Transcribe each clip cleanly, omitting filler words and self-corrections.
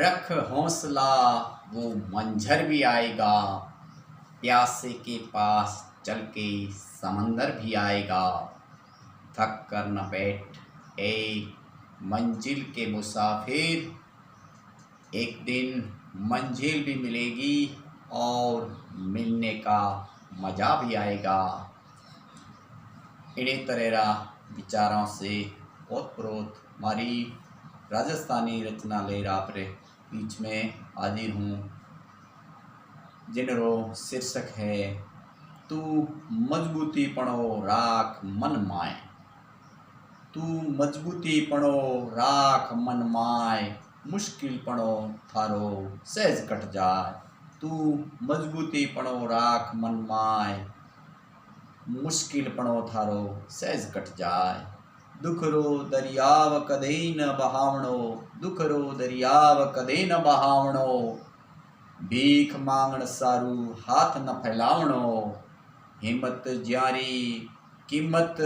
रख हौसला वो मंझर भी आएगा, प्यासे के पास चल के समंदर भी आएगा। थक कर न बैठ ए मंजिल के मुसाफिर, एक दिन मंजिल भी मिलेगी और मिलने का मज़ा भी आएगा। इन्हीं तरह विचारों से ओतप्रोत हमारी राजस्थानी रचना ले आपरे बीच में हाजिर हूँ, जिनरो शीर्षक है तू मजबूती पणो राख मन माय। तू मजबूती पणो राख मन माय, मुश्किल पणो थारो सहज कट जाए। तू मजबूती पणो राख मन माय, मुश्किल पणो थारो सहज कट जाए। दुखरो दरियाव कदे न बहावणो, दुखरो दरियाव कदे न बहावणो, भीख मांगण सारू हाथ न फैलावणो। हिम्मत ज्यारी कीमत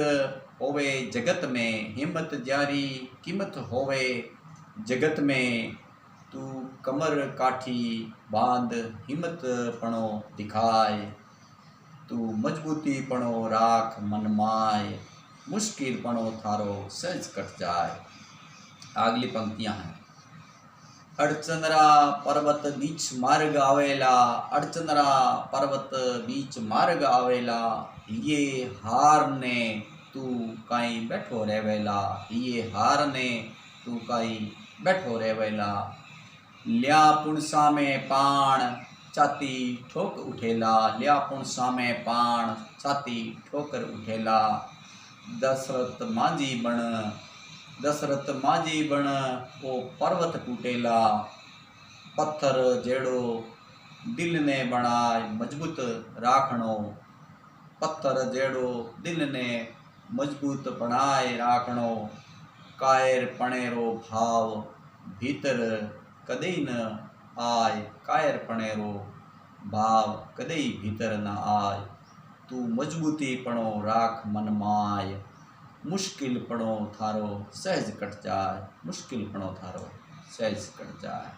होवे जगत में, हिम्मत ज्यारी कीमत होवे जगत में। तू कमर काठी बांध हिम्मत पणो दिखाए। तू मजबूती पणो राख मन माय, मुश्किल पणो थारो सहज कट जाए। अगली पंक्तियां हैं। अड़चंदरा पर्वत बीच मार्ग आवेला, अड़चंदरा पर्वत बीच मार्ग आवेला। ये हार ने तू काई बैठो रहेवेला, ये हार ने तू काई बैठो रहेवेला। ल्या पुणसा में पाण छाती ठोक उठेला, ल्या पुणसा में पाण छाती ठोकर उठेला। दशरथ माझी बण, दशरथ माझी बण ओ पर्वत टूटेला। पत्थर जेड़ो दिल ने बनाए मजबूत राखणो, पत्थर जेड़ो दिल ने मजबूत बनाए राखणो। कायर पणेरो भाव भीतर कदे न आए, कायर पणेरो भाव कदे भीतर न आए। तू मजबूती पणो राख मन माय, मुश्किल पणो थारो सहज कट जाए, मुश्किल पणो थारो सहज कट जाए।